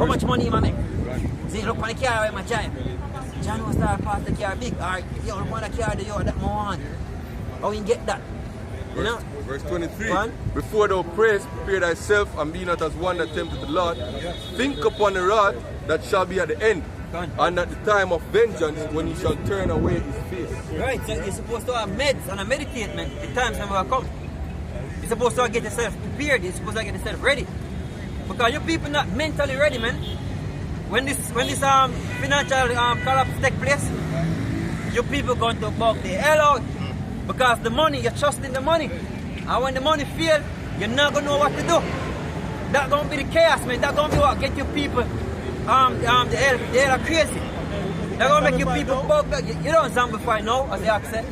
How much money you make? See, look on the car where I drive. John was start past the car big. Alright, yo, look on the car that you that more want. How you get that? You know? Verse 23. Before thou prayest, prepare thyself and be not as one that tempted the Lord. Think upon the wrath that shall be at the end, and at the time of vengeance when he shall turn away his face. Right, so you're supposed to have meds and a meditate, man. The times when will come. You're supposed to get yourself prepared. You're supposed to get yourself ready. Because you people not mentally ready, man. When this financial collapse take place, you people going to bug the hell out. Because the money, you're trusting the money. And when the money fails, you're not going to know what to do. That's going to be the chaos, man. That's going to be what get you people the hell are crazy. That's going to make you people bug. You don't zombify now, as they say.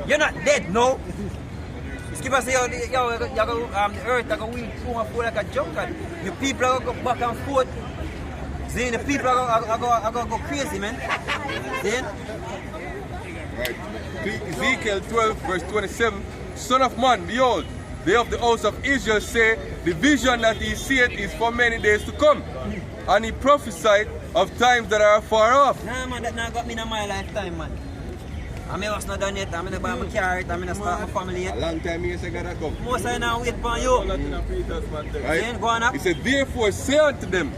You're not dead, no. Skip us, yo, the earth, like a wheel, full like a jungle. You people are going to go back and forth. See, the people are going to go crazy, man. See? Right. Ezekiel 12 verse 27. Son of man, behold, they of the house of Israel say, the vision that he seeth is for many days to come. And he prophesied of times that are far off. Nah, man, that not got me in my lifetime, man. I was not done yet. I'm going to buy my car, I'm going to start my family yet. A long time you say that come. Most I now wait for you. Right? Go on up. He said, therefore say unto them,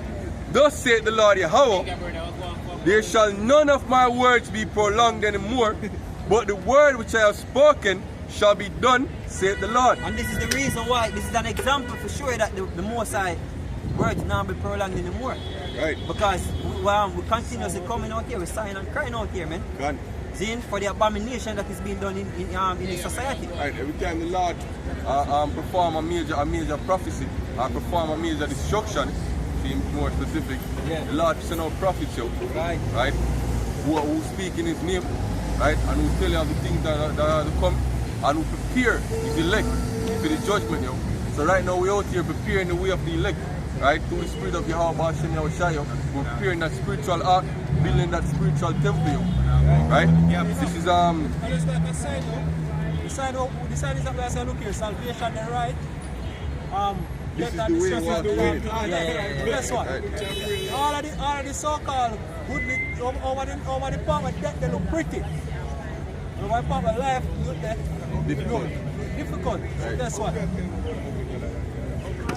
thus saith the Lord Yahweh, there shall none of my words be prolonged anymore, but the word which I have spoken shall be done, saith the Lord. And this is the reason why, this is an example for sure that the Most High words now be prolonged anymore. Right. Because we continuously coming out here, we're sighing and crying out here, man. Gone. Seeing for the abomination that is being done in the society. Right. Every time the Lord perform a major prophecy, perform a major destruction, to be more specific, the Lord send out prophets out, right? Who speak in his name, right? And who tell you the things that are to come, and who prepare his elect for the judgment, yo. So right now we're out here preparing the way of the elect, right? Through the spirit of Yahweh, we're preparing that spiritual ark, building that spiritual temple, yo. Right? Yeah. This is And it's like a side note. The side is that we say, look here, salvation the right. This is the way you want to win. Guess what? Right. All of the so-called goodly over the part of death, they look pretty. Over the part of life, look there. Difficult. Right. Guess what?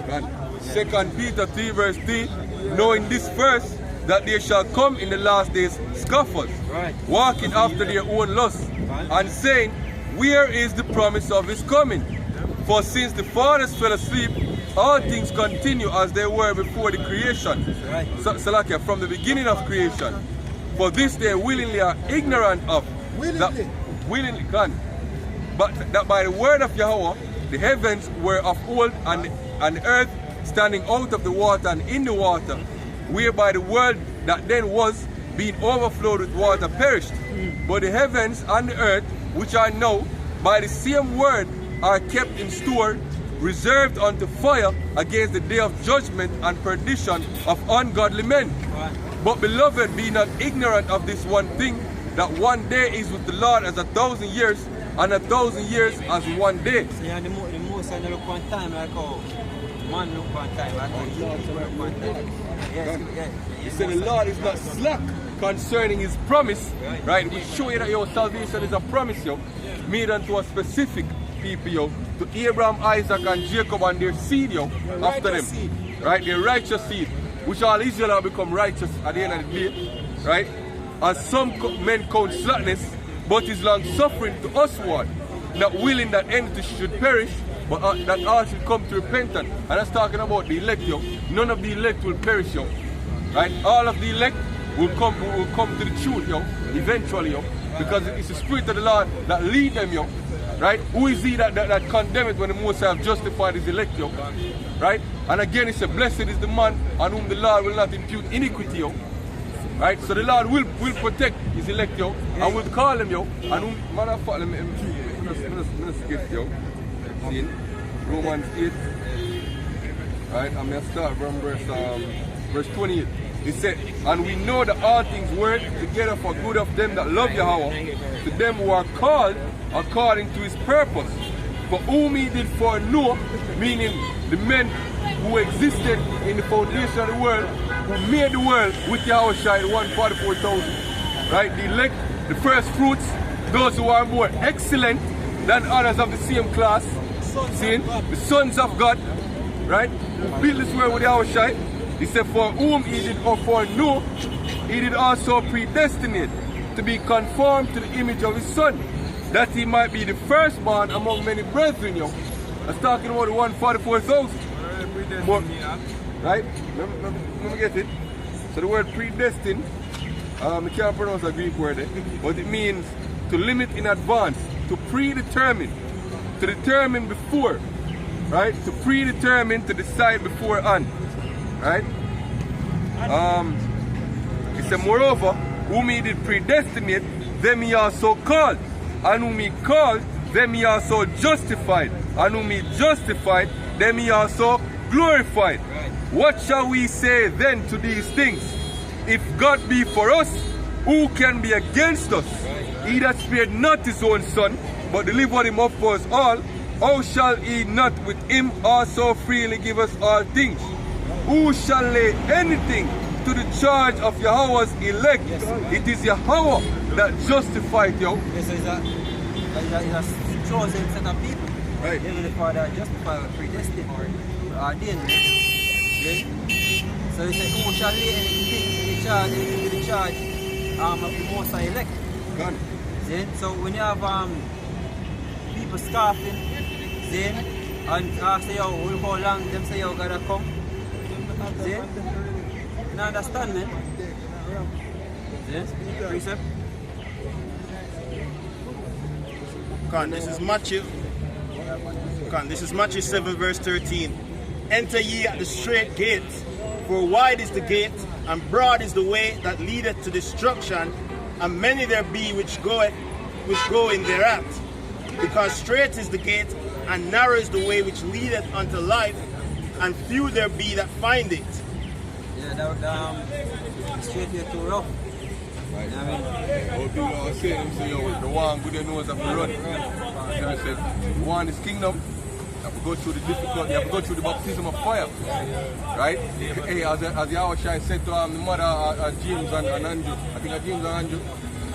And 2 Peter 3 verse 3, knowing this first, that there shall come in the last days scoffers, walking after their own lusts, and saying, where is the promise of his coming? For since the fathers fell asleep, all things continue as they were before the creation. Salakia, from the beginning of creation. For this they willingly are ignorant of. Willingly can. But that by the word of Yahweh, the heavens were of old, and the earth standing out of the water and in the water, whereby the world that then was, being overflowed with water, perished. But the heavens and the earth, which are now, by the same word, are kept in store, reserved unto fire against the day of judgment and perdition of ungodly men. But beloved, be not ignorant of this one thing, that one day is with the Lord as 1,000 years, and 1,000 years as one day. Yeah, the most I look one time like how man look one time, like how you look one time. He said the Lord is not slack concerning his promise, right? We show you that your salvation is a promise, yo, made unto a specific people, yo, to Abraham, Isaac, and Jacob and their seed, yo, after them, right? Their righteous seed, which all Israel have become righteous at the end of the day, right? As some men count slackness, but is long suffering to usward, not willing that any should perish, but that all should come to repentance. And that's talking about the elect, yo. None of the elect will perish, yo. Right? All of the elect will come to the truth, yo, eventually, yo. Because it's the Spirit of the Lord that lead them, yo. Right? Who is he that condemn it when the Most High have justified his elect, yo? Right? And again, it says, blessed is the man on whom the Lord will not impute iniquity, yo. Right? So the Lord will protect his elect, yo, and will call them, yo. And whom, man, I follow them, yo. See, Romans 8. Right? I'm going to start from verse 28. It said, and we know that all things work together for good of them that love Yahweh, to them who are called according to his purpose. For whom he did foreknow, meaning the men who existed in the foundation of the world, who made the world with Yahushua 144,000. Right? The elect, the first fruits, those who are more excellent than others of the same class, seeing the sons of God, right? Who built this world with Yahushua. He said, for whom he did foreknow, he did also predestinate to be conformed to the image of his son, that he might be the firstborn among many brethren. Yo, that's talking about the 144,000. Right? Let me get it. So the word predestined, I can't pronounce a Greek word there, but it means to limit in advance, to predetermine, to determine before, right? To predetermine, to decide beforehand, right? It said, moreover, whom he did predestinate, them he also called, and whom he called, them he also justified, and whom he justified, them he also glorified. Right. What shall we say then to these things? If God be for us, who can be against us? Right. He that spared not his own son, but delivered him up for us all, how shall he not with him also freely give us all things? Who shall lay anything to the charge of Yahweh's elect? Yes, it is Yahweh that justified you. Yes, so it's a chosen set of people. Right. Even the Father justified or predestined or ordained. Okay? So he said, who shall lay anything to the charge of the Most High elect? Gone. See? So when you have people scoffing, see? And ask you how long them say you gotta come. See? You don't understand, man? See? Precept? This is Matthew 7 verse 13. Enter ye at the straight gate, for wide is the gate, and broad is the way that leadeth to destruction, and many there be which go in thereat. Because straight is the gate, and narrow is the way which leadeth unto life, and few there be that find it. Yeah, that straight here too rough. Right. You know what I mean? People are saying, say, yo, the one good they know is have to run. You know what I said? The one is kingdom. You have to go through the difficult, you have to go through the baptism of fire. Right? Hey, as Yahushua said to the mother James and Andrew, I think James and Andrew,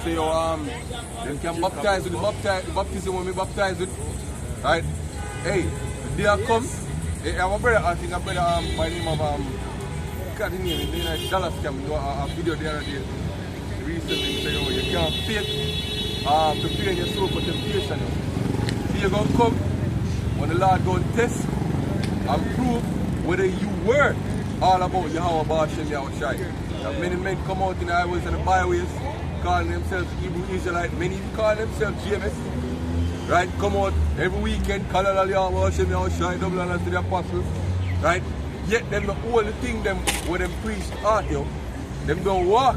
say, yo, they can baptize with the baptism when we baptize with. Right? Hey, the day I come, hey, I have a brother, I think a brother by the name of, God, the name, the Dallas Camp, do a video the other day. Recently, say, oh, you can't fake preparing your soul for temptation. You're going to come when the Lord going to test and prove whether you were all about Yahweh Bash and Yahushua. Many men come out in the highways and the byways calling themselves Hebrew Israelite. Many even call themselves James. Right? Come out every weekend, call all Yahweh Bash and Yahushua, double honors to the apostles. Right? Yet them the only thing them when them preach art, yo, them don't walk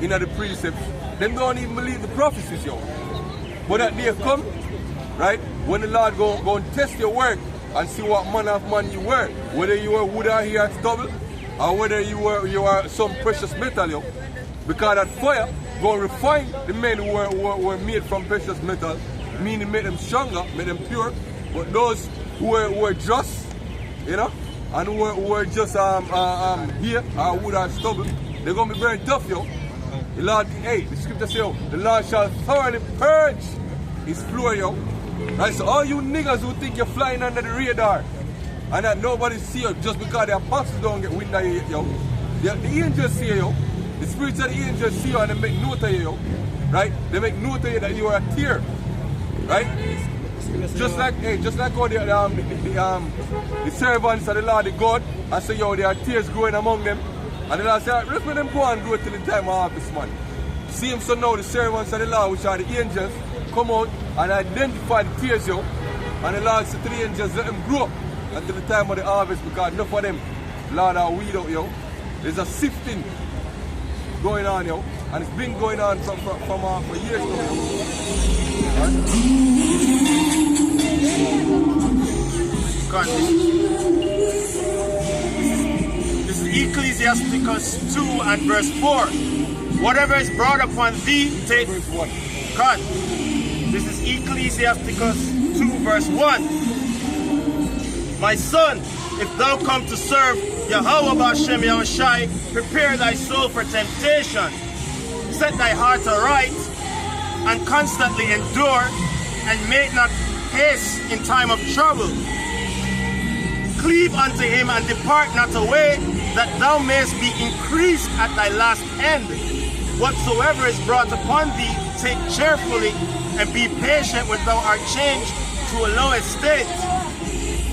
in the precepts. Them don't even believe the prophecies, yo. But that day come, right, when the Lord go and test your work and see what manner of man you were, whether you were wood or here at stubble, or whether you are some precious metal, yo. Because that fire go and refine the men who were made from precious metal, meaning make them stronger, make them pure. But those who were just, you know, and who were just here or wood or stubble, they're gonna be very tough, yo. The Lord, hey, the scripture says, yo, the Lord shall thoroughly purge his floor, yo. Right, so all you niggas who think you're flying under the radar and that nobody see you just because the apostles don't get wind of you, yo. The angels see you, the spirits of the angels see you and they make note of you, yo. Right? They make note of you that you are a tear. Right? Just like how the servants of the Lord, the God, and say, yo, there are tears growing among them. And the Lord said, let's let them go and grow till the time of harvest, man. See him, so now the servants of the Lord, which are the angels, come out and identify the tears, yo. And the Lord said to the angels, let them grow until the time of the harvest, because enough of them, Lord, are weed out, yo. There's a sifting going on, yo. And it's been going on for years now, yo. This is Ecclesiasticus 2 and verse 4. Whatever is brought upon thee, take. Verse 1. God. This is Ecclesiasticus 2 verse 1. My son, if thou come to serve Yahweh B'Shem Yahushai, prepare thy soul for temptation. Set thy heart aright, and constantly endure, and make not haste in time of trouble. Cleave unto him, and depart not away, that thou mayest be increased at thy last end. Whatsoever is brought upon thee, take cheerfully, and be patient when thou art changed to a low estate.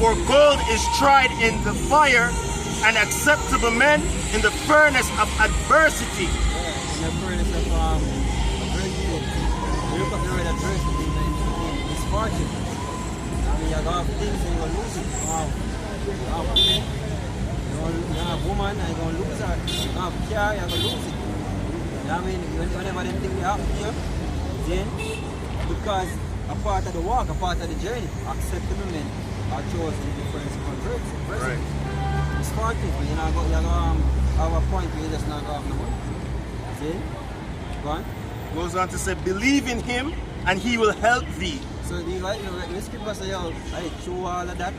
For gold is tried in the fire, and acceptable men in the furnace of adversity. In the furnace of adversity. You look at the word adversity in misfortune. I mean, you have things and you're losing. You have women, you have woman, and you're going to lose her. You have car, you're going to lose it. You know what I mean? Whenever them things happen to you, then, because a part of the walk, a part of the journey, acceptable men are chosen in the furnace of adversity. Right. Misfortune, but you're going to have a point where you just not going to have no money. See? Go on. Goes on to say, believe in him, and he will help thee. So the scripture say, hey, through all of that,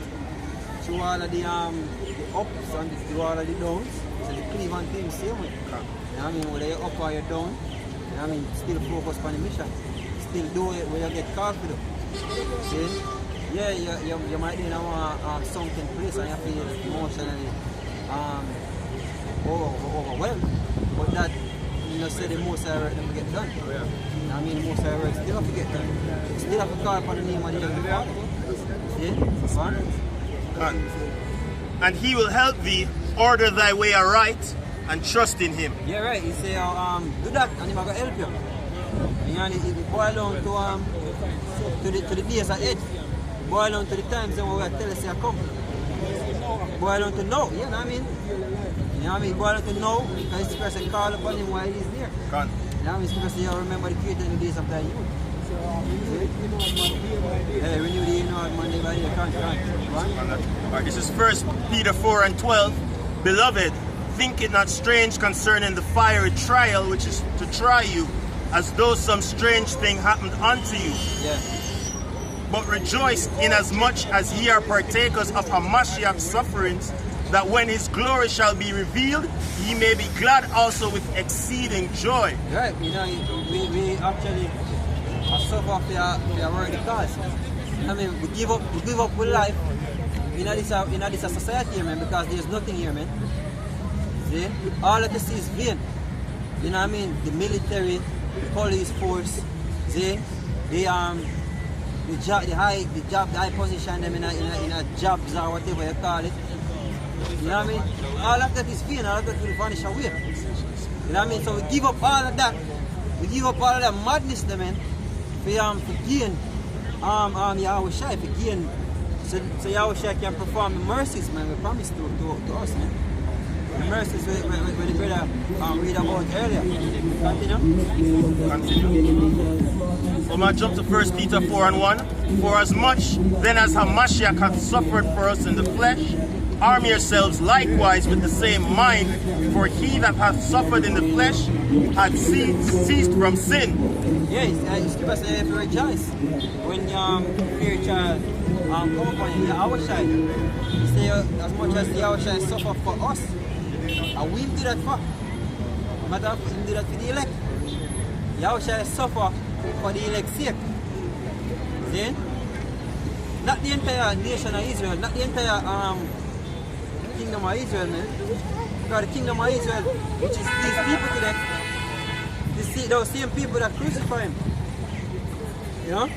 through all of the ups and through all of the downs, so the Cleveland team same way. You know what I mean? Whether you're up or you're down, you know what I mean? Still focus on the mission. Still do it when you get called for it. See? Yeah, you might be in a sunken place and you feel emotionally overwhelmed, but that say the most I work never get done. Yeah. I mean, the most I work still have to get done. Still have to call upon the name of the Heavenly Father. See? And he will help thee, order thy way aright, and trust in him. Yeah, right. He say, do that, and he's going to help you. And it boil down to the days ahead. Boil down to the times when we tell us to come. Boil down to know, you know what I mean? You know what I mean? Boil down to know, because this person call upon him while he's near. You know what I mean? It's because you remember the creator in the days of thy youth. Yeah, renew the inward Monday by day. Alright, this is 1 Peter 4 and 12. Beloved, think it not strange concerning the fiery trial which is to try you, as though some strange thing happened unto you. Yeah. But rejoice inasmuch as ye are partakers of Hamashiach's sufferings, that when his glory shall be revealed, ye may be glad also with exceeding joy. Right, you know, we actually suffer for our word cause. I mean, we give up with life in this society here, man, because there's nothing here, man. See? All that you see is vain. You know what I mean? The military, the police force, see? The high position them in a jobs or whatever you call it. You know what I mean? All of that is vain, all of that will vanish away. You know what I mean? So we give up all of that. We give up all of that madness there, man. For gain Yahushai, for gain so Yahushai can perform the mercies, man, we promised to us, man. The mercies when the brother read about earlier. Continue. So I jump to 1 Peter 4 and 1. For as much then as Hamashiach hath suffered for us in the flesh, arm yourselves likewise with the same mind, for he that hath suffered in the flesh hath ceased from sin. Yes, scripture says to rejoice when fear child come upon you, Yahushai. He say as much as Yahushai suffer for us, and we do that for. Matter of fact, we do that for the elect. Yahushai suffer for the elect's sake. See? Not the entire nation of Israel, not the entire kingdom of Israel, man. Because the kingdom of Israel, which is these people today, those same people that crucify him. You know?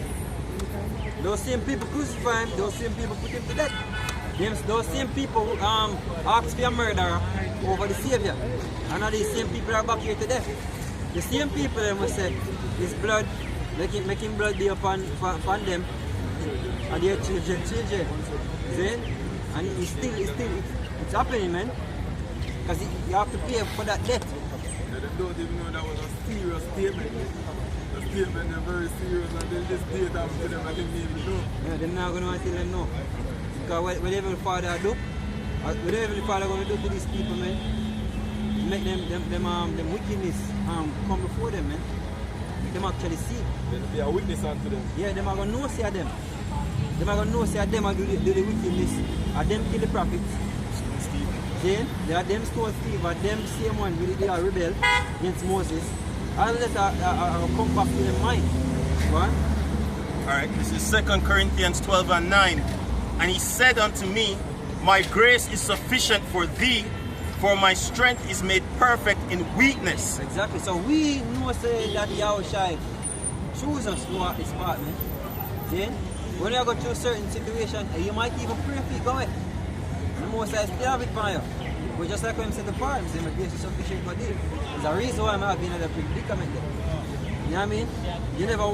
Those same people crucify him, those same people put him to death. Those same people ask for a murderer over the Savior. And now these same people are back here today. The same people that will say, his blood, making blood be upon them and their children. See? And it's happening, man. Because you have to pay for that debt. They don't even know that was a serious statement. The statement is very serious, and then this date happened to them and they didn't even know. Yeah, they're not going to tell them no. Because whatever the Father do, whatever the Father going to do to these people, man, make them wickedness come before them, man. Make them actually see. They are witness unto them. Yeah, them are going to know see them. Them are going to know say them are do the wickedness. And them kill the prophets. Then, they are them stone Steve, and them same one really they are rebel against Moses. All that are come back to their mind. What? Alright, this is 2 Corinthians 12 and 9. And he said unto me, my grace is sufficient for thee, for my strength is made perfect in weakness. Exactly. So we know say that Yahushua choose us throughout this part, man. See? When you go through a certain situation, you might even pray for it, go ahead. The most I still have it for you. But just like when he said the part, he said my grace is sufficient for thee. There's a reason why I'm having another predicament there. You know what I mean? You never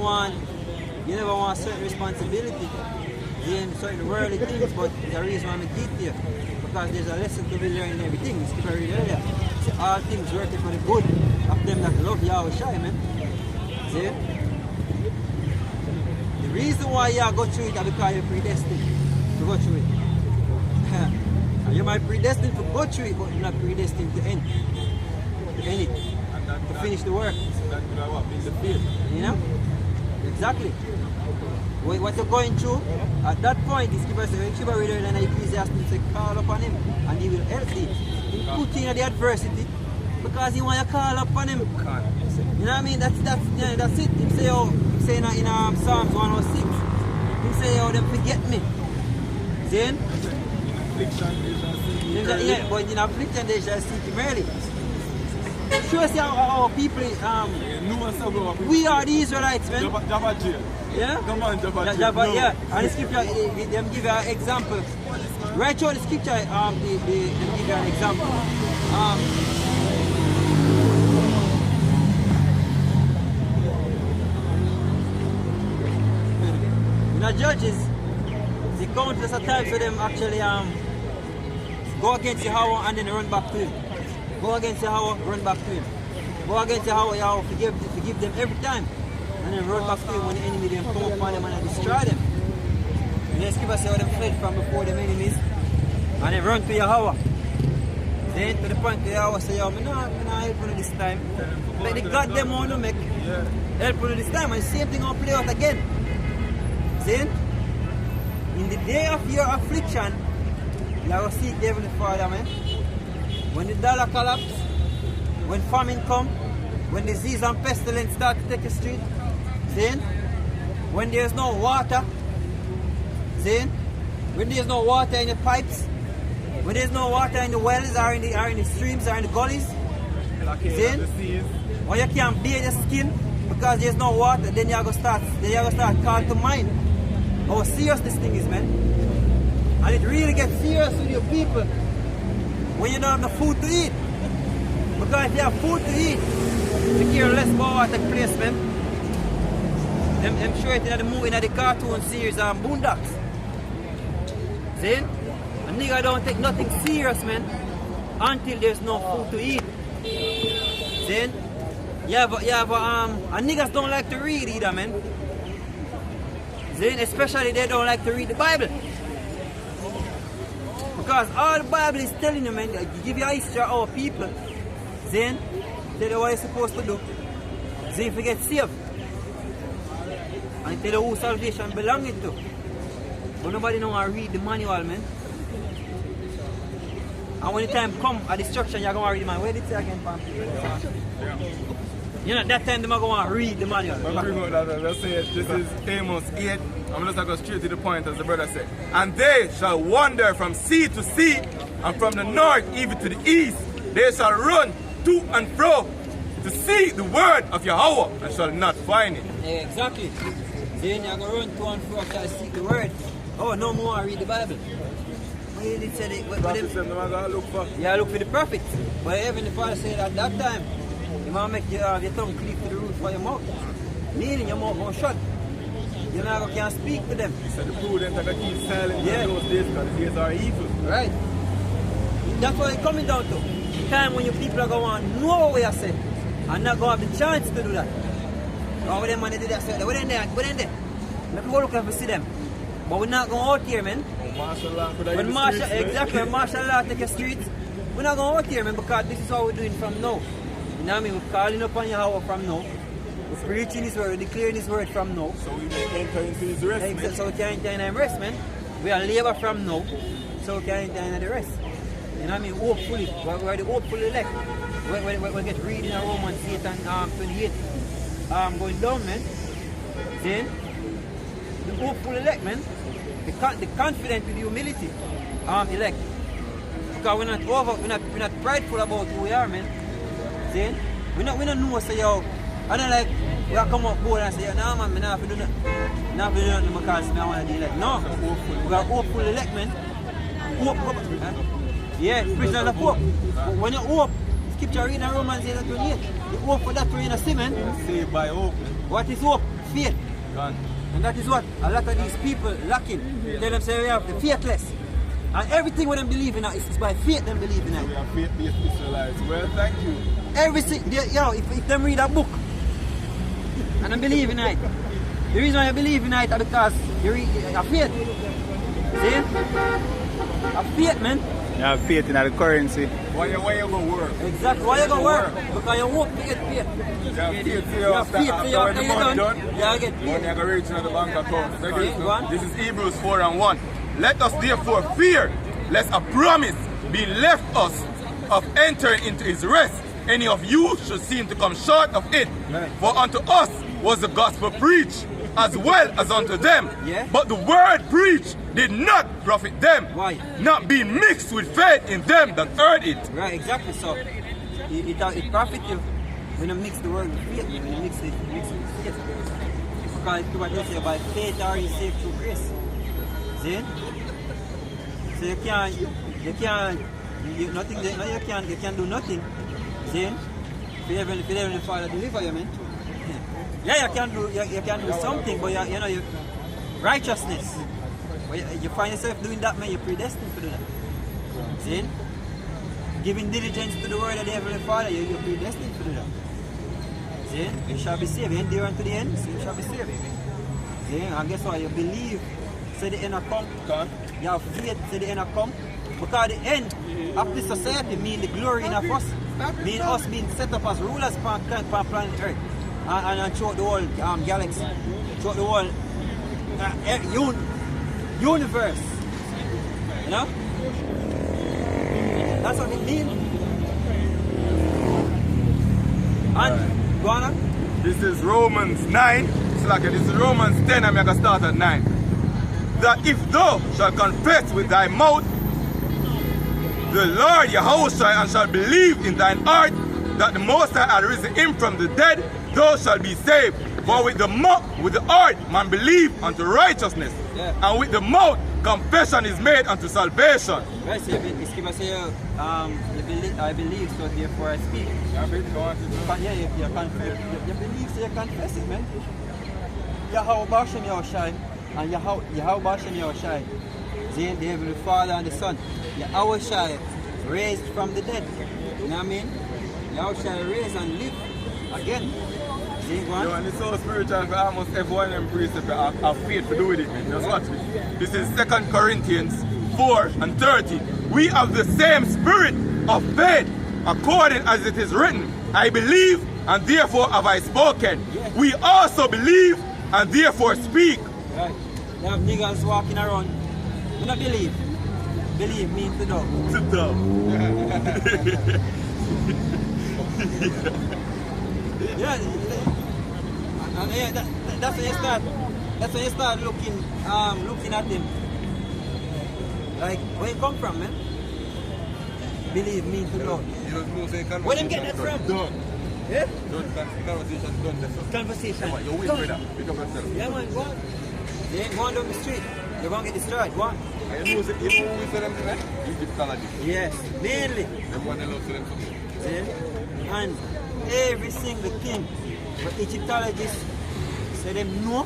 want certain responsibility in certain worldly things, but there's a reason why I'm teach you. Because there's a lesson to be learned in everything. It's keep read earlier. See, all things working for the good of them that love Yahushua, man. See? The reason why you go through it is because you're predestined to go through it. And you might predestined to go through it, but you're not predestined to end. To end it. To finish the work. You know? Exactly. What you're going through, at that point, this keeper says, when keep read and Ecclesiastes say, call upon him and he will help thee. He put you in the adversity because he want to call upon him. You know what I mean? That's it. He say in Psalms 106, he say, oh, them forget me. See? Yeah, but in affliction they shall seek him early. Show us how people, we are the Israelites, man. Yeah? Come on, Jabba. Yeah. And the scripture, them give you an example. Right through the scripture, they give you an example. In the Judges, the countless of times for them actually go against Yahweh and then run back to him. Go against Yahweh, run back to him. Go against Yahweh, forgive them every time. And then run back to him when the enemy them come upon them and destroy them. And then scripture say how them fled from before them enemies. And then run to Yahweh. Then to the point where Yahweh say, I'm not help you this time. Let the God them want to make help you this time. And the same thing will play out again. See? In the day of your affliction, you will seek the Heavenly Father, man. When the dollar collapse, when famine come, when disease and pestilence start to take the street, then when there's no water, then when there's no water in the pipes, when there's no water in the wells or in the streams or in the gullies, then when you can't bathe your skin because there's no water, then you're gonna start calling to mind how serious this thing is, man. And it really gets serious with your people when you don't have no food to eat. Because if you have food to eat, you care less about what takes place, man. I'm sure it's in the movie, in the cartoon series, Boondocks. See? A nigga don't take nothing serious, man, until there's no food to eat. See? And niggas don't like to read either, man. See? Especially they don't like to read the Bible. Because all the Bible is telling you, man, give you a history of our people. Then, tell you what you're supposed to do. Then if you get saved. And tell you who salvation belongs to. But nobody know how to read the manual, man. And when the time comes, at destruction, you're going to read the manual. Where did it say again, Pam? You know, that time they're going to read the manual. Let's say this is Amos 8. I'm just going to go straight to the point, as the brother said. And they shall wander from sea to sea, and from the north even to the east. They shall run to and fro to see the word of Yahweh, and shall not find it. Yeah, exactly. Then you're going to run to and fro to see the word. Oh, no more read the Bible. Where did it say that? Look for the prophets. But Heavenly Father said at that time, you want to make your tongue cleave to the roof of your mouth. Meaning your mouth won't shut. You never can speak to them. So the prudent are going to keep silent in those days, because the days are evil. Right. That's what it's coming down to. The time when your people are going to know what you said and not going to have the chance to do that. Or when them man they do that, so we're in there. Let me go look and see them. But we're not going out here, man. When martial law take your streets, we're not going out here, man, because this is what we're doing from now. You know what I mean? We're calling upon Yahweh from now. We're preaching His word, we're declaring His word from now. So we may enter into His rest. Exactly. So we can enter in the rest, man. We are labor from now, so we can enter in the rest. You know what I mean? Hopefully, we're the hopeful elect. We get reading in Romans 8 and 28 going down, man. See? The hopeful elect, man. The confident with humility, elect. Because we're not prideful about who we are, man. See? We don't know, say, yo, I don't like, we come up board and say, yo, nah, man, I don't have to do nothing. I don't have to do nothing because I want to do elect. No, we are hopeful elect, man. Hope. Yeah, prisoners of hope. When you hope, scripture reading in Romans 8 and 28, you hope for that we're in a sin, man. Saved by hope. What is hope? Faith. Gone. And that is what a lot of these people lacking. Tell them say we have the faithless. And everything what them believe in is by faith them believe in it. We are faith-based Israelites. Well, thank you. Everything, if them read a book and them believe in it, the reason why you believe in it is because you read a faith. See? A faith, man. You have faith in the currency. Why you going to work? Exactly. Why you going to work? Because you hope to get paid. You have faith for You have faith for your after you're done. You get when you paid. go reach into the bank account. This is Hebrews 4:1. Let us therefore fear, lest a promise be left us of entering into His rest. Any of you should seem to come short of it. For unto us was the gospel preached, as well as unto them. Yeah. But the word preached did not profit them. Why? Not being mixed with faith in them that heard it. Right, exactly. So it profits you when you mix the word with faith, when you mix it with faith. Because it's what they say, by faith are you saved through grace. See? So you can't do nothing. See? For the Heavenly Father deliver you, man. Yeah, you can do something, but you know righteousness. But you find yourself doing that, man, you're predestined to do that. See? Giving diligence to the word of the Heavenly Father, you're predestined to do that. See? You shall be saved. You endure unto the end, so you shall be saved. See? And guess what? You believe, say the end will come. You have faith, say the end will come. Because the end of this society means the glory in of us. Mean us being set up as rulers upon planet Earth. And throughout the whole galaxy. Throughout the whole universe. You know? That's what it means. And, go on. This is Romans 9. It's like this is Romans 10. I'm going to start at 9. That if thou shalt confess with thy mouth the Lord Yahushua, and shalt believe in thine heart that the Most High hath risen him from the dead, thou shalt be saved. For with the heart man believe unto righteousness, and with the mouth confession is made unto salvation. Right, so you say, I believe, so therefore I speak. You believe, so you confess it, man. Yahweh Bashem Yahushai, and Yahweh Bashem Yahushai. The Heavenly Father and the Son. Yahushai raised from the dead. You know what I mean? Yahushai raised and live again. See, go on. And it's so spiritual for almost everyone in precept have faith to do with it, man. Just watch this. This is 2 Corinthians 4:30. We have the same spirit of faith, according as it is written, I believe and therefore have I spoken. Yeah. We also believe and therefore speak. Right. You have niggas walking around. You don't believe. Believe means to know. To know. Yeah, that's when you start. That's when you start looking at him. Like, where you come from, man? Believe means to know. Where them get that from? Done. Yeah? Conversation done. Conversation. You wait for that. Pick up yourself. Yeah, man, go on. They ain't going down the street. You're going to get destroyed. Go on. You know who we say them today? Egyptologists. Yes, mainly. Them one they love to them something. See? And every single thing but Egyptologists say them no.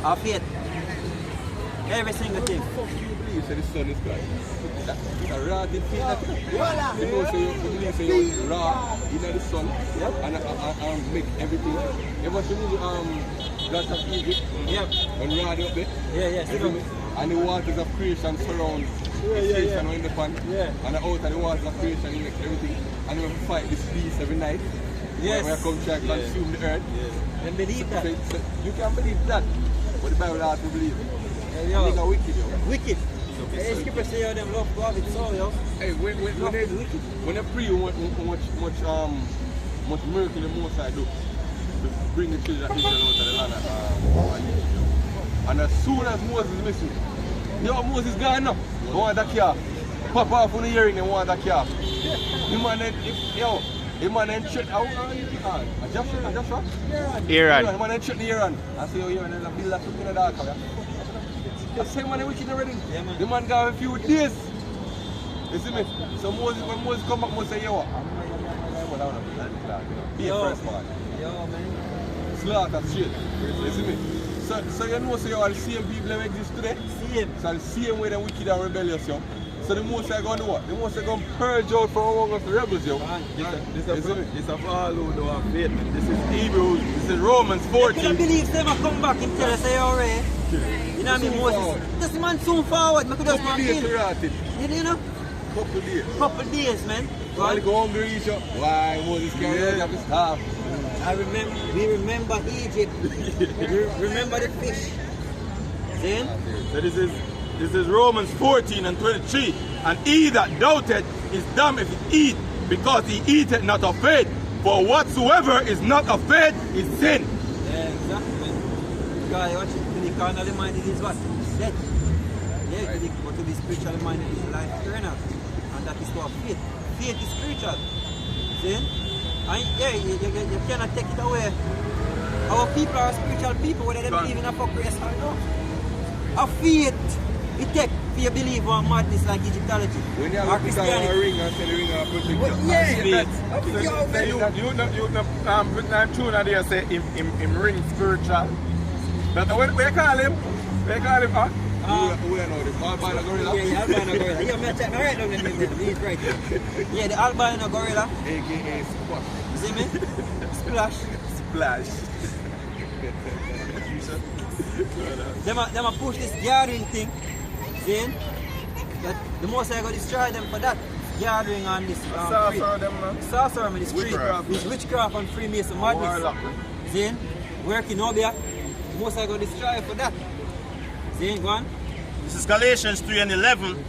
Or faith. Every single thing. You believe that the sun is God. That's a raw thing. You know, so you believe so you raw in the sun, yep. and make everything. You ever see Gods of Egypt? Yep. And raw up there? Yeah. And the waters of creation surround creation in the pan. Yeah. And out of the waters of creation you make everything. And we fight this beast every night. Yes. When I come try to consume the earth. And believe that. So you can believe that. But the Bible has to believe it. Yo. Nigga wicked, yo. Wicked. Hey, skipper say yo, them love to have it so, yo. Hey, when they pray, much miracle the Most High do to bring the children of Israel out of the land of Egypt. And as soon as Moses is missing, yo, Moses gone now. They want that calf. Pop off on the earring, they want that calf. The man then check out. Joshua? Aaron. The man then check the Aaron. I say, oh, Aaron, they'll build that in the dark. I say, man, wicked already. The man got a few days. You see me? So Moses, when Moses come back, Moses say, yo, be a first man. Yo, man. Slaughter shit. You see me? So you know, so you are the same people that exist today? Same. So the same way that wicked and rebellious, yo. So the most I gonna do what? The most I gonna purge out from among us the rebels, yo. This is all who do have faith, man. This is Hebrews, this is Romans You 14. don't believe them come back and tell us say alright. You know what I mean, Moses? This man soon forward, I could just Couple days to rot it. You know? Couple days. Couple days, man. While go hungry, so why Moses can't have his staff? We remember Egypt. We remember the fish. Then? So this is Romans 14 and 23. And he that doubted is dumb if he eat, because he eateth not of faith. For whatsoever is not of faith is sin. Yeah, exactly. Because what you carnally minded is what? Death. Yeah, but to be spiritually minded is life eternal. And that is called faith. Faith is spiritual. See? And yeah, you cannot take it away. Our people are spiritual people, whether they believe in a fuck race or not. A faith, it take for you believe on madness like Egyptology. When you or have Christianity. a ring and say the ring of protection. I'm true that they say him ring spiritual. But what they call him? They call him, huh? We know the albino gorilla. Yeah, the albino gorilla. Yeah, man, check me right down there. He's right there. Yeah, the albino gorilla. AKA Squash. You see me? Splash. Splash. Them a push this gathering thing. See? That the most I go destroy them for that. Gathering on this sorcerer, this witchcraft and Freemason madness. See? Working Nobia. The most I go destroy for that. See? Go on. This is Galatians 3 and 11.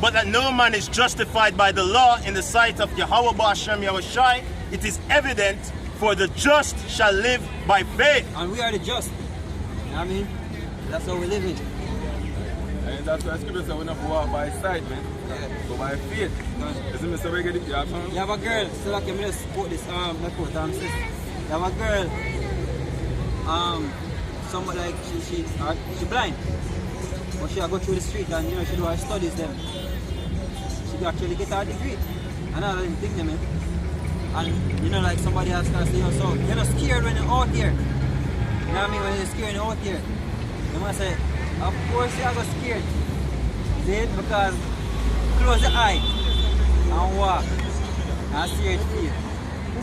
But that no man is justified by the law in the sight of Yahweh Ba'ashem Yahushai, it is evident, for the just shall live by faith. And we are the just. You know what I mean? That's how we live in. And that's why Scripture says we don't walk by sight, man. Go by faith. Isn't it so we get it? You have a girl, so like I'm just quote this sis. You have a girl, somebody like she blind. But she go through the street and you know she do her studies them. She actually get her degree. And I didn't think them in. And you know like somebody else can say, so you're not scared when you're out here. You know what I mean? When you're scared when you're out here. You must say, of course you are scared. See? Because close your eye and walk and see it feel.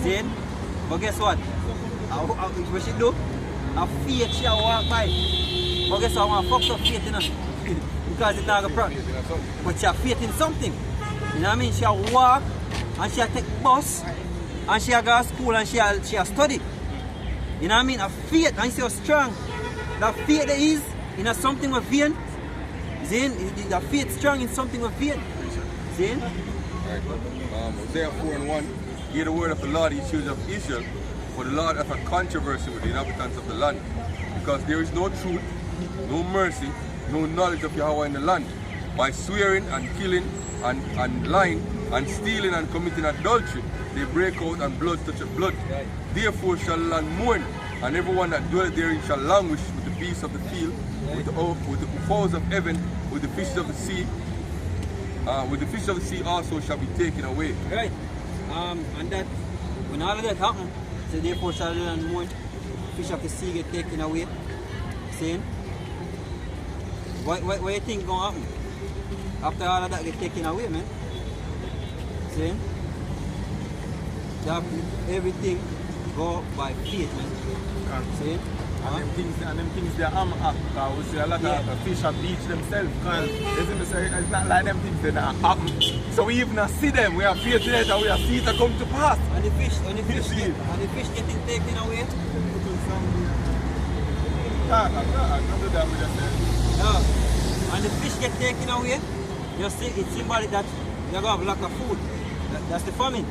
See? But guess what? What she do? A faith she walk by. But guess what? I want to fuck up faith in her. Because it's not a problem. But she have faith in something. You know what I mean? She walk and she take bus and she go to school and she study. You know what I mean? A faith and she strong. That faith there is in something with vein. Zane, the faith strong in something with vein. Zane? Right. Hosea 4 and 1. Hear the word of the Lord, ye children of Israel, for the Lord hath a controversy with the inhabitants of the land, because there is no truth, no mercy, no knowledge of Yahweh in the land. By swearing and killing and lying and stealing and committing adultery, they break out and blood toucheth blood. Therefore shall the land mourn, and everyone that dwelleth therein shall languish with the beasts of the field, with the fowls of heaven, with the fishes of the sea. With the fish of the sea also shall be taken away. Right. And that when all of that happen, so therefore shall the land mourn, fish of the sea get taken away. Saying, what you think gonna happen? After all of that get taken away, man. Saying, everything go by faith, man. Saying, And them things they act, because we see a lot of fish are beach themselves. It's not like them things they not happen. So we even see them, we are faith in it and we are see it come to pass. And the fish getting taken away. I don't do that with yourself. No. And the fish get taken away, you see it's symbolic that you're going to have lack of food. That's the famine.